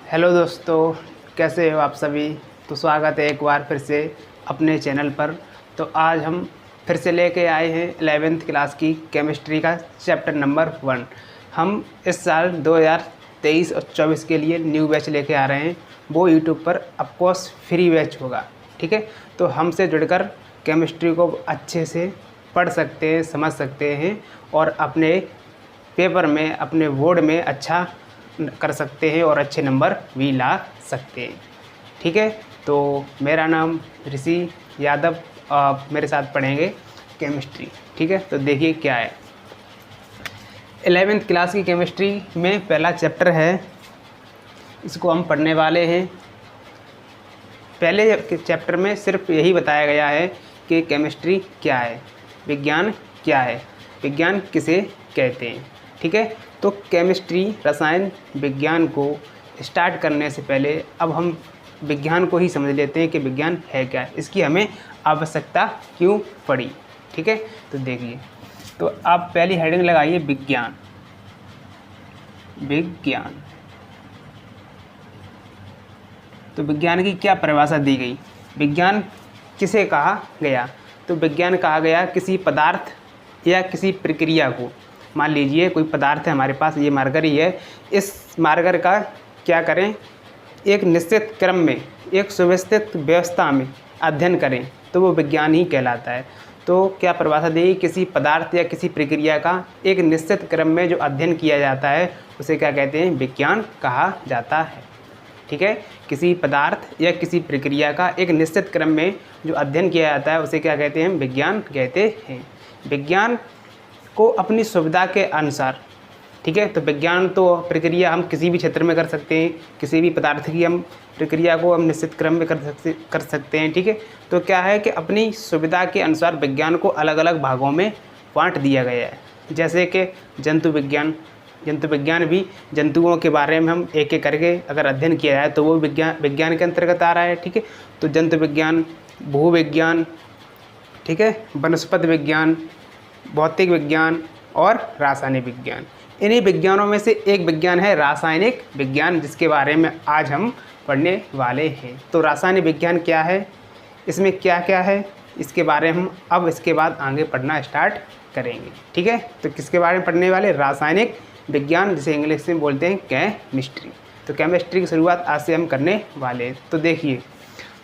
Hello दोस्तों, कैसे हो आप सभी। तो स्वागत है एक बार फिर से अपने चैनल पर। तो आज हम फिर से लेके आए हैं 11th क्लास की केमिस्ट्री का चैप्टर नंबर 1। हम इस साल 2023 और 24 के लिए न्यू बैच लेके आ रहे हैं। वो यूट्यूब पर ऑफकोर्स फ्री बैच होगा, ठीक है। तो हमसे जुड़कर केमिस्ट्री को अच्छे से पढ़ सकते हैं, समझ सकते हैं और अपने पेपर में, अपने बोर्ड में अच्छा कर सकते हैं और अच्छे नंबर भी ला सकते हैं, ठीक है। तो मेरा नाम ऋषि यादव, आप मेरे साथ पढ़ेंगे केमिस्ट्री, ठीक है। तो देखिए क्या है 11th क्लास की केमिस्ट्री में पहला चैप्टर है, इसको हम पढ़ने वाले हैं। पहले चैप्टर में सिर्फ यही बताया गया है कि केमिस्ट्री क्या है, विज्ञान क्या है, विज्ञान किसे कहते हैं, ठीक है। तो केमिस्ट्री रसायन विज्ञान को स्टार्ट करने से पहले अब हम विज्ञान को ही समझ लेते हैं कि विज्ञान है क्या, इसकी हमें आवश्यकता क्यों पड़ी, ठीक है। तो देखिए, तो आप पहली हेडिंग लगाइए विज्ञान। विज्ञान, तो विज्ञान की क्या परिभाषा दी गई, विज्ञान किसे कहा गया। तो विज्ञान कहा गया किसी पदार्थ या किसी प्रक्रिया को। मान लीजिए कोई पदार्थ है हमारे पास, ये मार्कर ही है, इस मार्कर का क्या करें, एक निश्चित क्रम में, एक सुव्यवस्थित व्यवस्था में अध्ययन करें तो वो विज्ञान ही कहलाता है। तो क्या परिभाषा दी, किसी पदार्थ या किसी प्रक्रिया का एक निश्चित क्रम में जो अध्ययन किया जाता है उसे क्या कहते हैं, विज्ञान कहा जाता है, ठीक है। किसी पदार्थ या किसी प्रक्रिया का एक निश्चित क्रम में जो अध्ययन किया जाता है उसे क्या कहते हैं, विज्ञान कहते हैं। विज्ञान को अपनी सुविधा के अनुसार, ठीक है। तो विज्ञान तो प्रक्रिया हम किसी भी क्षेत्र में कर सकते हैं, किसी भी पदार्थ की हम प्रक्रिया को हम निश्चित क्रम में कर सकते हैं, ठीक है। तो क्या है कि अपनी सुविधा के अनुसार विज्ञान को अलग अलग भागों में बांट दिया गया है। जैसे कि जंतु विज्ञान, जंतु विज्ञान भी जंतुओं के बारे में हम एक एक करके अगर अध्ययन किया जाए तो वो विज्ञान के अंतर्गत आ रहा है, ठीक है। तो जंतु विज्ञान, भूविज्ञान, ठीक है, वनस्पति विज्ञान, भौतिक विज्ञान और रासायनिक विज्ञान। इन्हीं विज्ञानों में से एक विज्ञान है रासायनिक विज्ञान, जिसके बारे में आज हम पढ़ने वाले हैं। तो रासायनिक विज्ञान क्या है, इसमें क्या क्या है, इसके बारे में हम अब इसके बाद आगे पढ़ना स्टार्ट करेंगे, ठीक है। तो किसके बारे में पढ़ने वाले, रासायनिक विज्ञान, जिसे इंग्लिश में बोलते हैं केमिस्ट्री। तो केमिस्ट्री की शुरुआत आज से हम करने वाले हैं। तो देखिए,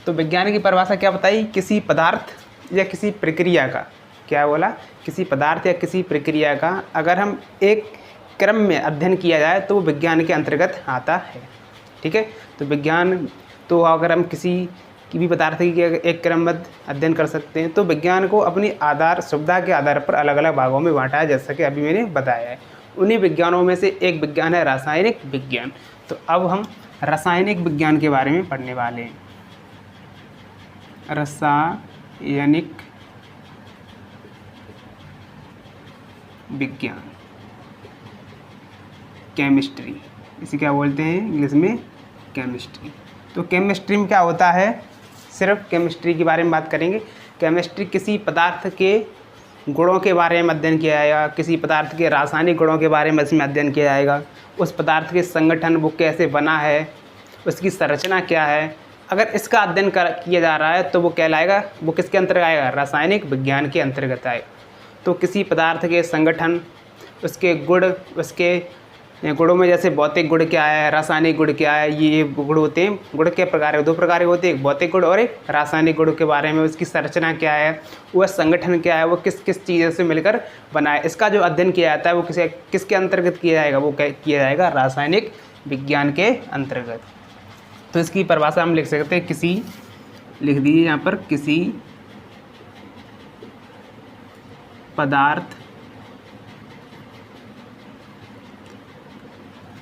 तो विज्ञान की परिभाषा क्या बताई, किसी पदार्थ या किसी प्रक्रिया का, क्या बोला, किसी पदार्थ या किसी प्रक्रिया का अगर हम एक क्रम में अध्ययन किया जाए तो वो विज्ञान के अंतर्गत आता है, ठीक है। तो विज्ञान, तो अगर हम किसी की भी पदार्थ की एक क्रमबद्ध अध्ययन कर सकते हैं तो विज्ञान को अपनी सुविधा के आधार पर अलग अलग भागों में बांटा है, जैसा कि अभी मैंने बताया है। उन्हीं विज्ञानों में से एक विज्ञान है रासायनिक विज्ञान। तो अब हम रासायनिक विज्ञान के बारे में पढ़ने वाले हैं। रासायनिक विज्ञान, केमिस्ट्री, इसे क्या बोलते हैं इंग्लिश में, केमिस्ट्री। तो केमिस्ट्री में क्या होता है, सिर्फ केमिस्ट्री के बारे में बात करेंगे। केमिस्ट्री किसी पदार्थ के गुणों के बारे में अध्ययन किया जाएगा, किसी पदार्थ के रासायनिक गुणों के बारे में इसमें अध्ययन किया जाएगा, उस पदार्थ के संगठन, वो कैसे बना है, उसकी संरचना क्या है। अगर इसका अध्ययन किया जा रहा है तो वो कहलाएगा, वो किसके अंतर्गत आएगा, रासायनिक विज्ञान के अंतर्गत आएगा। तो किसी पदार्थ के संगठन, उसके गुण, उसके गुणों में जैसे भौतिक गुण क्या है, रासायनिक गुण क्या है, ये गुण होते हैं। गुण के प्रकार, दो प्रकार के होते हैं, एक भौतिक गुण और एक रासायनिक गुण के बारे में, उसकी संरचना क्या है, वह संगठन क्या है, वो किस किस चीज़ों से मिलकर बना है, इसका जो अध्ययन किया जाता है वो किसके अंतर्गत किया जाएगा, वो किया जाएगा रासायनिक विज्ञान के अंतर्गत। तो इसकी परिभाषा हम लिख सकते हैं, किसी, लिख दीजिए यहाँ पर, किसी पदार्थ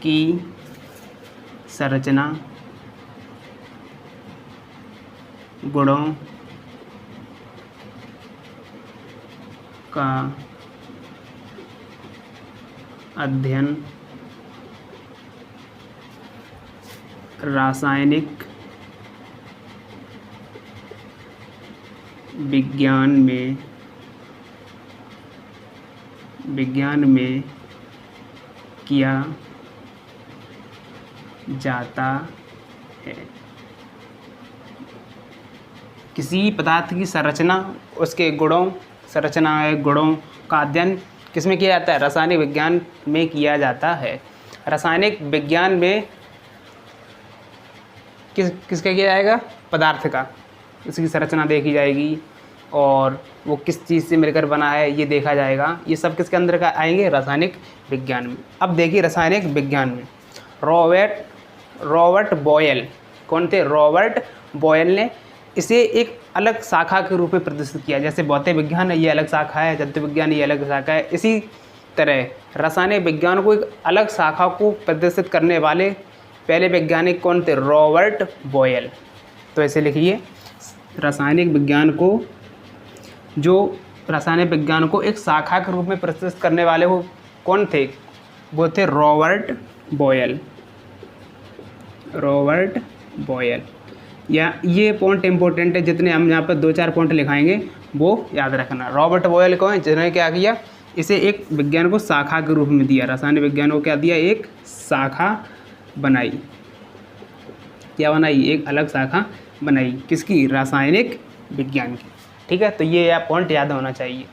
की संरचना, गुणों का अध्ययन रासायनिक विज्ञान में किया जाता है। किसी पदार्थ की संरचना, उसके गुणों, संरचना है गुणों का अध्ययन किसमें किया जाता है? रासायनिक विज्ञान में किया जाता है। रासायनिक विज्ञान में किसका किया जाएगा? पदार्थ का, इसकी संरचना देखी जाएगी और वो किस चीज़ से मिलकर बना है ये देखा जाएगा। ये सब किसके अंदर का आएंगे? रासायनिक विज्ञान में। अब देखिए रासायनिक विज्ञान में रॉबर्ट बॉयल, कौन थे? रॉबर्ट बॉयल ने इसे एक अलग शाखा के रूप में प्रदर्शित किया। जैसे भौतिक विज्ञान ये अलग शाखा है, जंतु विज्ञान ये अलग शाखा है, इसी तरह रासायनिक विज्ञान को एक अलग शाखा को प्रदर्शित करने वाले पहले वैज्ञानिक कौन थे? Robert Boyle. तो ऐसे लिखिए, रासायनिक विज्ञान को एक शाखा के रूप में प्रदर्शित करने वाले वो कौन थे? वो थे रॉबर्ट बॉयल। या ये पॉइंट इंपॉर्टेंट है, जितने हम यहाँ पर 2-4 पॉइंट लिखाएंगे वो याद रखना। रॉबर्ट बॉयल को है जिन्होंने क्या किया? इसे एक विज्ञान को शाखा के रूप में दिया। रासायनिक विज्ञान को क्या दिया? एक शाखा बनाई। क्या बनाई? एक अलग शाखा बनाई। किसकी? रासायनिक विज्ञान की। ठीक है, तो ये पॉइंट याद होना चाहिए।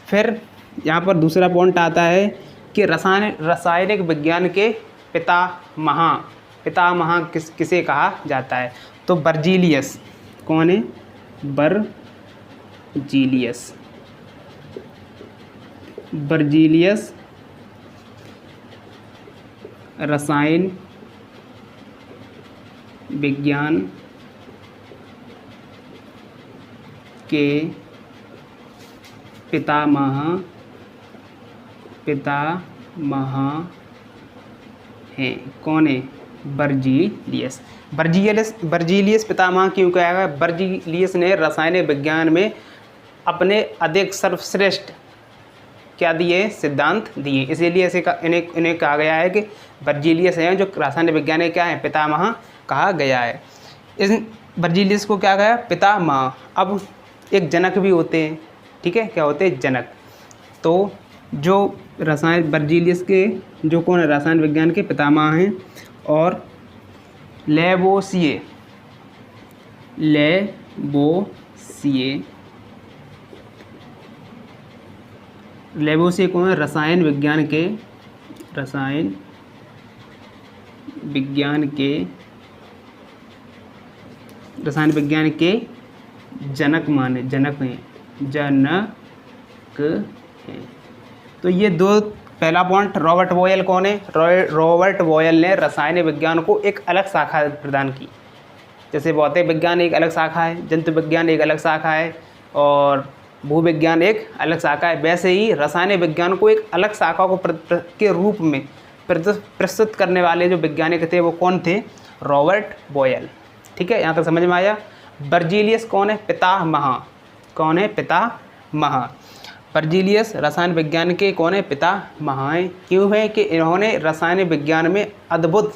फिर यहाँ पर दूसरा पॉइंट आता है कि रासायनिक विज्ञान के पितामह किसे कहा जाता है? तो बर्जीलियस। कौन है? बर्जीलियस रसायन विज्ञान के पितामह हैं। कौन है? बर्जीलियस पितामह क्यों कहा गया? बर्जीलियस ने रासायनिक विज्ञान में अपने अधिक सर्वश्रेष्ठ क्या दिए? सिद्धांत दिए। इसीलिए ऐसे इन्हें कहा गया है कि बर्जीलियस हैं जो रासायनिक विज्ञान के क्या है? पितामह कहा गया है। इस बर्जीलियस को क्या कहा? पितामह। अब एक जनक भी होते हैं, ठीक है, क्या होते हैं? जनक। तो जो बर्जीलियस के जो कौन है? रासायन विज्ञान के पितामह हैं। और लेवोसिए कौन है? रसायन विज्ञान के जनक हैं। तो ये दो, पहला पॉइंट रॉबर्ट बॉयल कौन है? रॉबर्ट बॉयल ने रासायनिक विज्ञान को एक अलग शाखा प्रदान की। जैसे भौतिक विज्ञान एक अलग शाखा है, जंतु विज्ञान एक अलग शाखा है और भूविज्ञान एक अलग शाखा है, वैसे ही रासायनिक विज्ञान को एक अलग शाखा को के रूप में प्रस्तुत करने वाले जो वैज्ञानिक थे वो कौन थे? Robert Boyle. ठीक है, यहाँ तक समझ में आया। बर्जीलियस कौन है? पितामह। कौन है? पितामह। बर्जीलियस रसायन विज्ञान के कौन है? पितामह हैं। क्यों है? कि इन्होंने रासायनिक विज्ञान में अद्भुत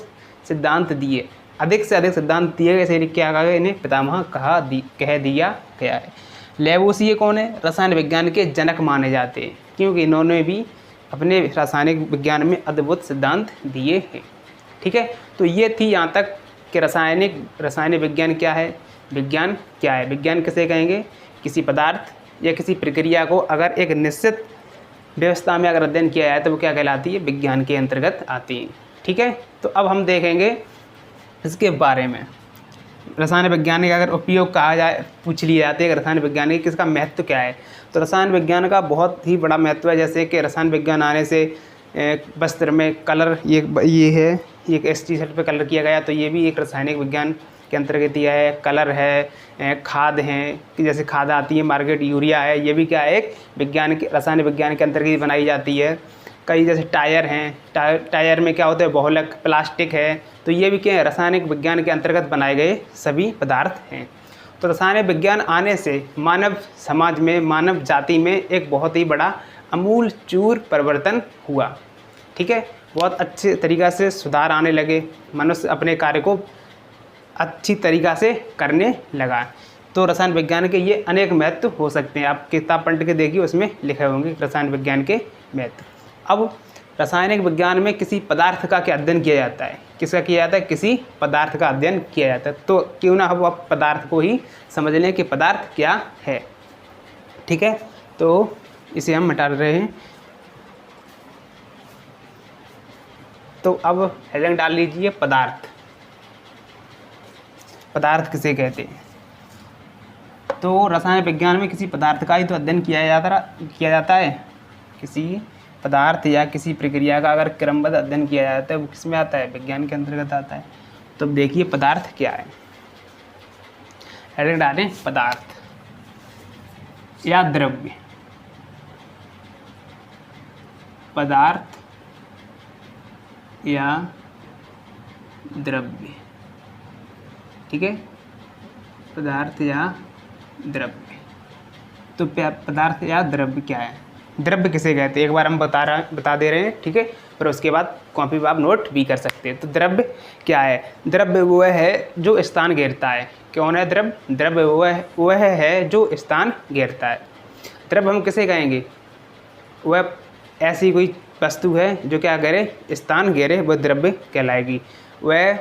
सिद्धांत दिए, अधिक से अधिक सिद्धांत दिए गए, इसलिए क्या कहा गया? इन्हें पितामह कह दिया गया है। लेवोसिए कौन है? रसायन विज्ञान के जनक माने जाते हैं, क्योंकि इन्होंने भी अपने रासायनिक विज्ञान में अद्भुत सिद्धांत दिए हैं। ठीक है, तो ये थी यहाँ तक कि रासायनिक विज्ञान क्या है, विज्ञान क्या है। विज्ञान किसे कहेंगे? किसी पदार्थ या किसी प्रक्रिया को अगर एक निश्चित व्यवस्था में अगर अध्ययन किया जाए तो वो क्या कहलाती है? विज्ञान के अंतर्गत आती है। ठीक है, तो अब हम देखेंगे इसके बारे में। रसायन विज्ञान का अगर उपयोग कहा जाए, पूछ लिया जाते हैं कि रसायन विज्ञान किसका महत्व क्या है, तो रसायन विज्ञान का बहुत ही बड़ा महत्व है। जैसे कि रसायन विज्ञान आने से वस्त्र में कलर, ये है, एक एस टी शर्ट पर कलर किया गया, तो ये भी एक रासायनिक विज्ञान के अंतर्गत दिया है। कलर है, खाद हैं, कि जैसे खाद आती है मार्केट, यूरिया है, ये भी क्या है? एक विज्ञान के, रसायन विज्ञान के अंतर्गत बनाई जाती है। कई जैसे टायर हैं, टायर में क्या होता है? बहुलक प्लास्टिक है, तो ये भी क्या है? रासायनिक विज्ञान के अंतर्गत बनाए गए सभी पदार्थ हैं। तो रासायनिक विज्ञान आने से मानव समाज में, मानव जाति में एक बहुत ही बड़ा आमूलचूल परिवर्तन हुआ। ठीक है, बहुत अच्छे तरीक़ा से सुधार आने लगे, मनुष्य अपने कार्य को अच्छी तरीक़ा से करने लगा। तो रसायन विज्ञान के ये अनेक महत्व हो सकते हैं। आप किताब पढ़ के देखिए, उसमें लिखे होंगे रसायन विज्ञान के महत्व। अब रासायनिक विज्ञान में किसी पदार्थ का क्या अध्ययन किया जाता है? किसका किया जाता है? किसी पदार्थ का अध्ययन किया जाता है। तो क्यों ना हम अब पदार्थ को ही समझ लें कि पदार्थ क्या है। ठीक है, तो इसे हम मिटा रहे हैं। तो अब हेडिंग डाल लीजिए पदार्थ। पदार्थ किसे कहते हैं? तो रसायन विज्ञान में किसी पदार्थ का ही तो अध्ययन किया जाता है। किसी पदार्थ या किसी प्रक्रिया का अगर क्रमबद्ध अध्ययन किया जाता है वो किस में आता है? विज्ञान के अंतर्गत आता है। तो अब देखिए पदार्थ क्या है। हेडिंग डालें पदार्थ या द्रव्य। पदार्थ या द्रव्य। ठीक है, पदार्थ या द्रव्य। तो पदार्थ या द्रव्य क्या है? द्रव्य किसे कहते हैं एक बार हम बता दे रहे हैं। ठीक है, फिर उसके बाद कॉपी पर आप नोट भी कर सकते हैं। तो द्रव्य क्या है? द्रव्य वह है जो स्थान घेरता है। कौन है द्रव्य? द्रव्य वह है जो स्थान घेरता है। द्रव्य हम किसे कहेंगे? वह ऐसी कोई वस्तु है जो क्या करे? स्थान घेरे, वह द्रव्य कहलाएगी। वह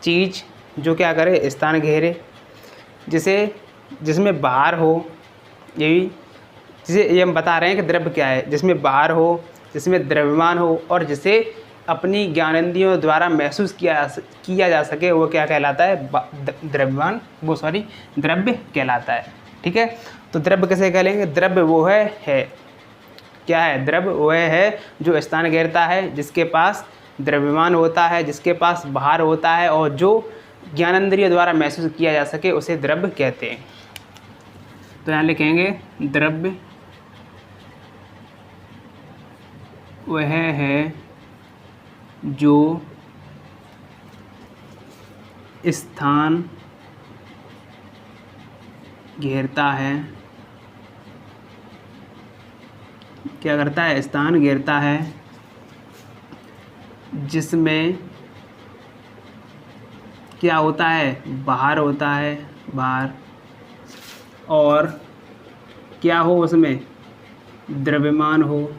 चीज़ जो क्या करे? स्थान घेरे, जिसमें बाहर हो, यही जिसे ये हम बता रहे हैं कि द्रव्य क्या है, जिसमें बाहर हो, जिसमें द्रव्यमान हो और जिसे अपनी ज्ञानेंद्रियों द्वारा महसूस किया जा सके, वो क्या कहलाता है? द्रव्य कहलाता है। ठीक है, तो द्रव्य किसे कहेंगे? द्रव्य वो है क्या है? द्रव्य वह है जो स्थान घेरता है, जिसके पास द्रव्यमान होता है, जिसके पास बाहर होता है और जो ज्ञानेंद्रियों द्वारा महसूस किया जा सके, उसे द्रव्य कहते हैं। तो यहाँ लिखेंगे द्रव्य वह है जो स्थान घेरता है। क्या करता है? स्थान घेरता है, जिसमें क्या होता है? बाहर होता है, बाहर, और क्या हो? उसमें द्रव्यमान हो।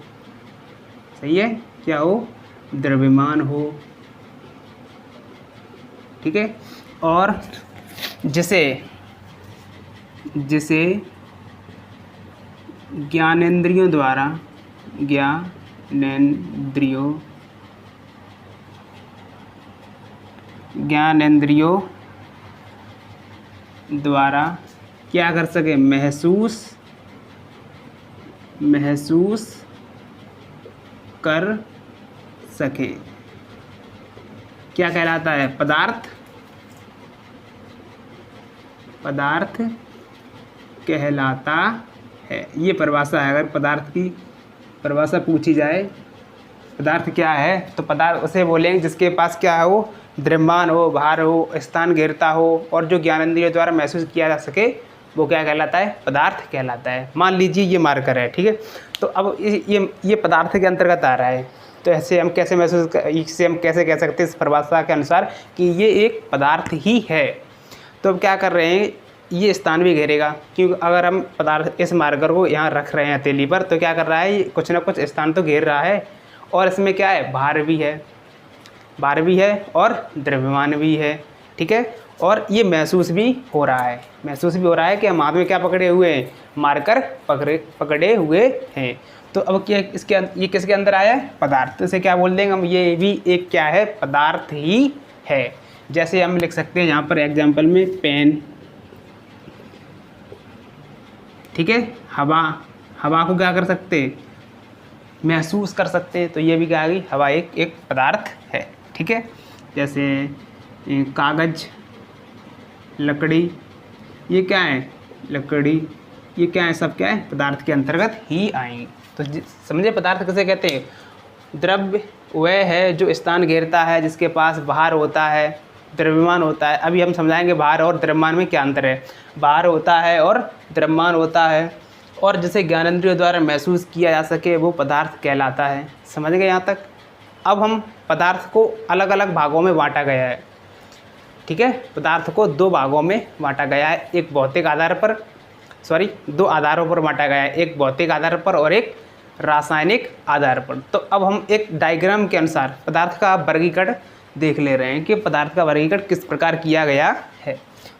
सही है, क्या हो? द्रव्यमान हो। ठीक है, और जिसे ज्ञानेंद्रियों द्वारा क्या कर सके? महसूस कर सके। क्या कहलाता है? पदार्थ कहलाता है। ये परिभाषा है। अगर पदार्थ की परिभाषा पूछी जाए, पदार्थ क्या है, तो पदार्थ उसे बोलेंगे जिसके पास क्या हो? द्रव्यमान हो, बाहर हो, स्थान घेरता हो और जो ज्ञानेंद्रियों द्वारा महसूस किया जा सके, वो क्या कहलाता है? पदार्थ कहलाता है। मान लीजिए ये मार्कर है। ठीक है, तो अब ये पदार्थ के अंतर्गत आ रहा है। तो इससे हम कैसे कह सकते हैं इस परिभाषा के अनुसार कि ये एक पदार्थ ही है। तो अब क्या कर रहे हैं? ये स्थान भी घेरेगा, क्योंकि अगर हम पदार्थ इस मार्कर को यहाँ रख रहे हैं हथेली पर, तो क्या कर रहा है? कुछ ना कुछ स्थान तो घेर रहा है। और इसमें क्या है? बाहर भी है और द्रव्यमान भी है। ठीक है, और ये महसूस भी हो रहा है कि हम हाथ में क्या पकड़े हुए हैं? मार्कर पकड़े हुए हैं। तो अब क्या ये किसके अंदर आया है? पदार्थ। तो इसे क्या बोल देंगे हम? ये भी एक क्या है? पदार्थ ही है। जैसे हम लिख सकते हैं यहाँ पर एग्जाम्पल में पेन। ठीक है, हवा को क्या कर सकते? महसूस कर सकते हैं। तो ये भी क्या आ गई? हवा एक पदार्थ है। ठीक है, जैसे कागज, लकड़ी, ये क्या है? लकड़ी, ये क्या है? सब क्या है? पदार्थ के अंतर्गत ही आएंगे। तो समझे पदार्थ किसे कहते हैं? द्रव्य वह है जो स्थान घेरता है, जिसके पास बाहर होता है, द्रव्यमान होता है। अभी हम समझाएंगे बाहर और द्रव्यमान में क्या अंतर है। बाहर होता है और द्रव्यमान होता है, और जिसे ज्ञानेंद्रियों द्वारा महसूस किया जा सके, वो पदार्थ कहलाता है। समझ गए यहाँ तक? अब हम पदार्थ को अलग अलग भागों में बांटा गया है। ठीक है, पदार्थ को दो भागों में बांटा गया है। एक भौतिक आधार पर, दो आधारों पर बांटा गया है। एक भौतिक आधार पर और एक रासायनिक आधार पर। तो अब हम एक डायग्राम के अनुसार पदार्थ का वर्गीकरण देख ले रहे हैं कि पदार्थ का वर्गीकरण किस प्रकार किया गया है।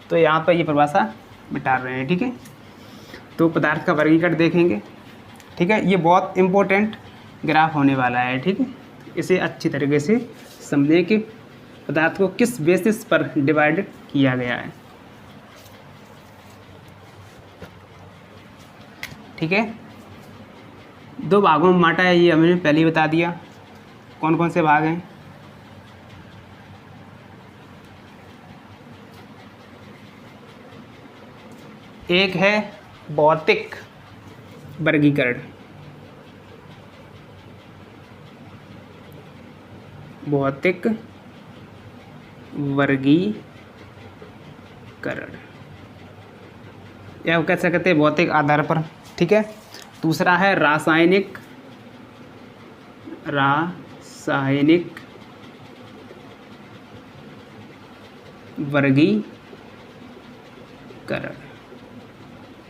तो यहाँ पर ये परिभाषा मिटा रहे हैं, ठीक है। तो पदार्थ का वर्गीकरण देखेंगे, ठीक है। ये बहुत इम्पोर्टेंट ग्राफ होने वाला है, ठीक है। इसे अच्छी तरीके से समझें कि पदार्थ को किस बेसिस पर डिवाइड किया गया है, ठीक है। 2 भागों में बांटा है, ये हमने पहले ही बता दिया। कौन कौन से भाग हैं? एक है भौतिक वर्गीकरण, भौतिक वर्गीकरण, या कह सकते हैं भौतिक आधार पर, ठीक है। दूसरा है रासायनिक वर्गीकरण,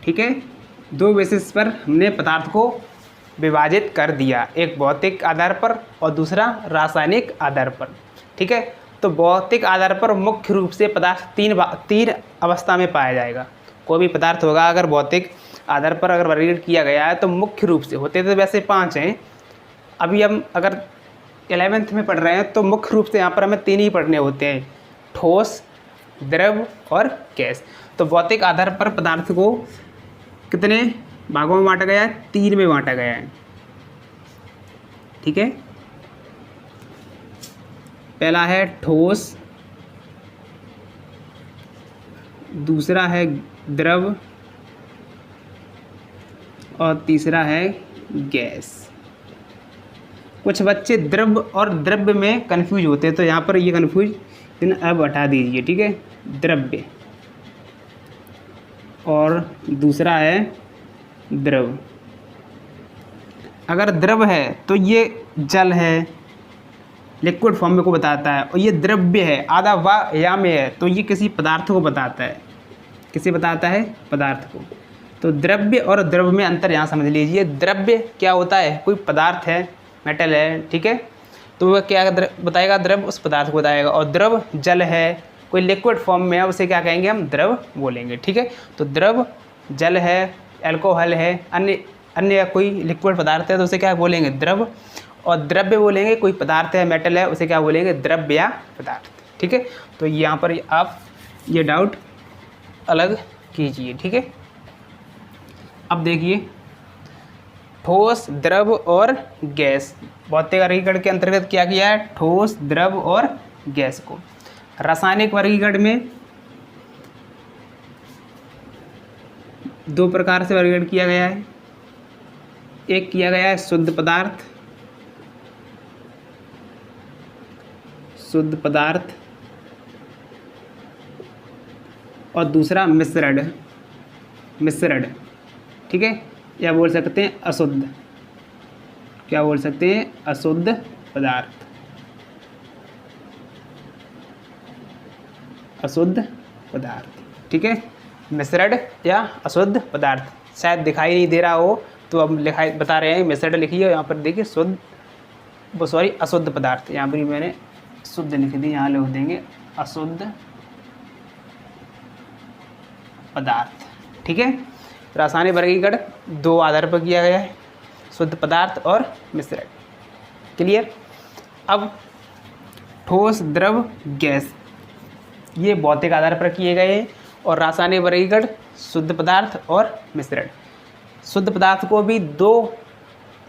ठीक है। 2 बेसिस पर हमने पदार्थ को विभाजित कर दिया, एक भौतिक आधार पर और दूसरा रासायनिक आधार पर, ठीक है। तो भौतिक आधार पर मुख्य रूप से पदार्थ तीन अवस्था में पाया जाएगा। कोई भी पदार्थ होगा अगर भौतिक आधार पर अगर वर्गीकृत किया गया है तो मुख्य रूप से, होते तो वैसे 5 हैं, अभी हम अगर 11th में पढ़ रहे हैं तो मुख्य रूप से यहाँ पर हमें 3 ही पढ़ने होते हैं, ठोस, द्रव और गैस। तो भौतिक आधार पर पदार्थ को कितने भागों में बांटा गया है? 3 में बांटा गया है, ठीक है। पहला है ठोस, दूसरा है द्रव और तीसरा है गैस। कुछ बच्चे द्रव और द्रव्य में कंफ्यूज होते हैं, तो यहाँ पर ये कंफ्यूजन अब हटा दीजिए, ठीक है। द्रव्य और दूसरा है द्रव। अगर द्रव है तो ये जल है, लिक्विड फॉर्म में को बताता है, और ये द्रव्य है, आधा वा या में है, तो ये किसी पदार्थ को बताता है। किसे बताता है? पदार्थ को। तो द्रव्य और द्रव में अंतर यहाँ समझ लीजिए। द्रव्य क्या होता है? कोई पदार्थ है, मेटल है, ठीक है, तो वह क्या बताएगा? द्रव उस पदार्थ को बताएगा। और द्रव जल है, कोई लिक्विड फॉर्म में है, उसे क्या कहेंगे? हम द्रव बोलेंगे, ठीक है। तो द्रव जल है, अल्कोहल है, अन्य कोई लिक्विड पदार्थ है, तो उसे क्या बोलेंगे? द्रव। और द्रव्य बोलेंगे कोई पदार्थ है, मेटल है, उसे क्या बोलेंगे? द्रव्य या पदार्थ, ठीक है। तो यहाँ पर आप ये डाउट अलग कीजिए, ठीक है। अब देखिए, ठोस, द्रव और गैस, भौतिक वर्गीकरण के अंतर्गत क्या किया है? ठोस, द्रव और गैस को। रासायनिक वर्गीकरण में 2 प्रकार से वर्गीकरण किया गया है। एक किया गया है शुद्ध पदार्थ, और दूसरा मिश्रण, ठीक है। या बोल सकते हैं अशुद्ध, क्या बोल सकते हैं? अशुद्ध पदार्थ, ठीक है। मिश्रण या अशुद्ध पदार्थ, शायद दिखाई नहीं दे रहा हो तो अब बता रहे हैं, मिश्रण लिखिए। यहाँ पर देखिए अशुद्ध पदार्थ, यहाँ पर मैंने शुद्ध लिख दी, यहाँ लिख देंगे अशुद्ध पदार्थ, ठीक है। रासायनिक वर्गीकरण 2 आधार पर किया गया है, शुद्ध पदार्थ और मिश्रण। क्लियर। अब ठोस, द्रव, गैस, ये भौतिक आधार पर किए गए हैं, और रासायनिक वर्गीकरण शुद्ध पदार्थ और मिश्रण। शुद्ध पदार्थ को भी 2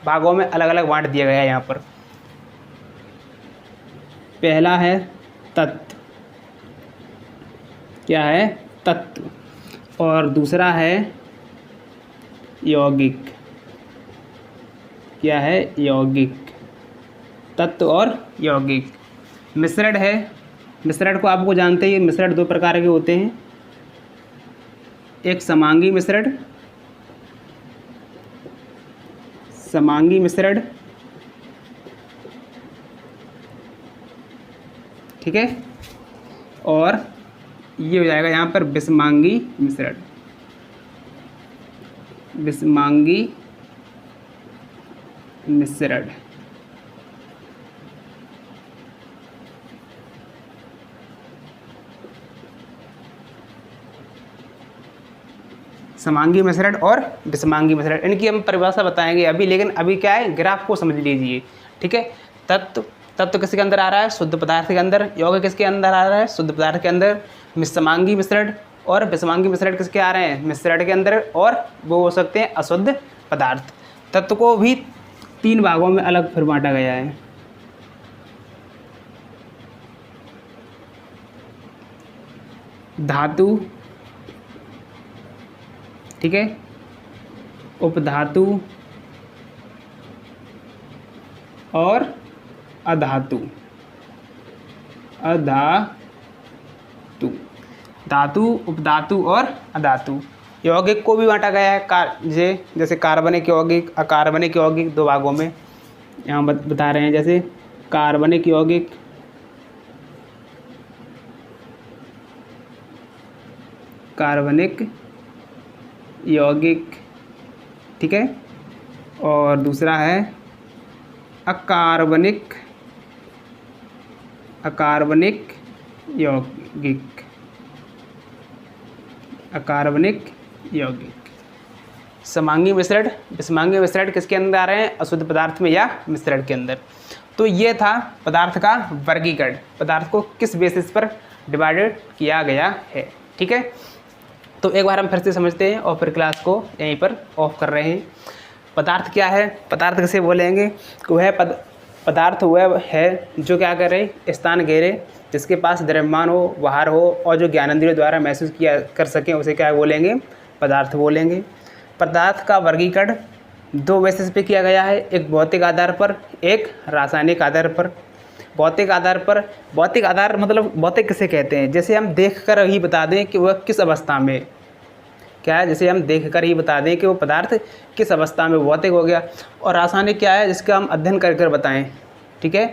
भागों में अलग अलग बांट दिया गया है यहाँ पर। पहला है तत्व, क्या है? तत्व। और दूसरा है यौगिक, क्या है? यौगिक। तत्व और यौगिक। मिश्रण है, मिश्रण को आपको जानते ही, मिश्रण 2 प्रकार के होते हैं। एक समांगी मिश्रण, ठीक है। और ये हो जाएगा यहाँ पर विषमांगी मिश्रण। समांगी मिश्रण और विषमांगी मिश्रण, इनकी हम परिभाषा बताएंगे अभी, लेकिन अभी क्या है, ग्राफ को समझ लीजिए। ठीक है, तत्व किसके अंदर आ रहा है, शुद्ध पदार्थ के अंदर। यौगिक किसके अंदर आ रहा है, शुद्ध पदार्थ के अंदर। समांगी मिश्रण और विषमांगी मिश्रण किसके आ रहे हैं, मिश्रण के अंदर, और वो हो सकते हैं अशुद्ध पदार्थ। तत्व को भी 3 भागों में अलग फिर बांटा गया है। धातु, ठीक है, उपधातु और अधातु। धातु, उपधातु और अधातु। यौगिक को भी बांटा गया है जैसे कार्बनिक यौगिक, अकार्बनिक यौगिक, 2 भागों में यहाँ बता रहे हैं। जैसे कार्बनिक यौगिक, ठीक है, और दूसरा है अकार्बनिक यौगिक। समांगी मिश्रण, विषमांगी मिश्रण किसके अंदर आ रहे हैं, अशुद्ध पदार्थ में या मिश्रण के अंदर। तो ये था पदार्थ का वर्गीकरण, पदार्थ को किस बेसिस पर डिवाइडेड किया गया है। ठीक है, तो एक बार हम फिर से समझते हैं और फिर क्लास को यहीं पर ऑफ कर रहे हैं। पदार्थ क्या है, पदार्थ किसे बोलेंगे, वह पदार्थ वह है जो क्या करे, स्थान घेरे, जिसके पास द्रव्यमान हो, बाहर हो, और जो ज्ञानेंद्रियों द्वारा महसूस किया कर सकें, उसे क्या बोलेंगे, पदार्थ बोलेंगे। पदार्थ का वर्गीकरण 2 बेसिस पे किया गया है, एक भौतिक आधार पर, एक रासायनिक आधार पर। भौतिक आधार मतलब भौतिक किसे कहते हैं, जैसे हम देखकर ही बता दें कि वह किस अवस्था में क्या है, जैसे हम देखकर ही बता दें कि वो पदार्थ किस अवस्था में, भौतिक हो गया। और रासायनिक क्या है, जिसका हम अध्ययन कर बताएं। ठीक है,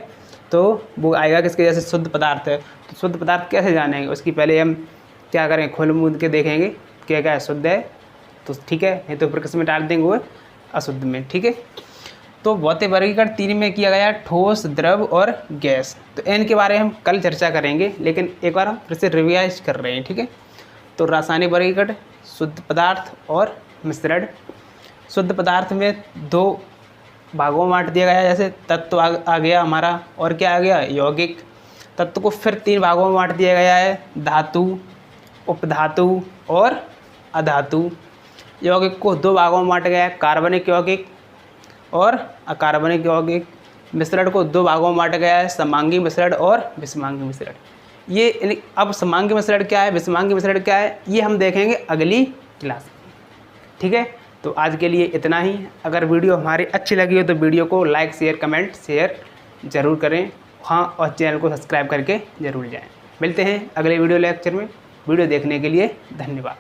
तो वो आएगा किसके, जैसे शुद्ध पदार्थ है, तो शुद्ध पदार्थ कैसे जानेंगे, उसकी पहले हम क्या करें, खोल मूंद के देखेंगे क्या क्या शुद्ध है, तो ठीक है, नहीं तो फिर किस में डाल देंगे, वो अशुद्ध में। ठीक है, तो भौतिक वर्गीकरण 3 में किया गया, ठोस, द्रव और गैस। तो इनके बारे में हम कल चर्चा करेंगे, लेकिन एक बार हम फिर से रिवाइज कर रहे हैं। ठीक है, तो रासायनिक वर्गीकरण, शुद्ध पदार्थ और मिश्रण। शुद्ध पदार्थ में 2 भागों में बांट दिया गया, जैसे तत्व आ गया हमारा, और क्या आ गया, यौगिक। तत्व को फिर 3 भागों में बांट दिया गया है, धातु, उपधातु और अधातु। यौगिक को 2 भागों में बांटा गया है, कार्बनिक यौगिक और अकार्बनिक यौगिक। मिश्रण को 2 भागों में बांटा गया है, समांगी मिश्रण और विषमांगी मिश्रण। ये अब समांगी मिश्रण क्या है, विषमांगी मिश्रण क्या है, ये हम देखेंगे अगली क्लास में। ठीक है, तो आज के लिए इतना ही। अगर वीडियो हमारी अच्छी लगी हो तो वीडियो को लाइक, शेयर, कमेंट, शेयर ज़रूर करें। हाँ, और चैनल को सब्सक्राइब करके ज़रूर जाएं। मिलते हैं अगले वीडियो लेक्चर में। वीडियो देखने के लिए धन्यवाद।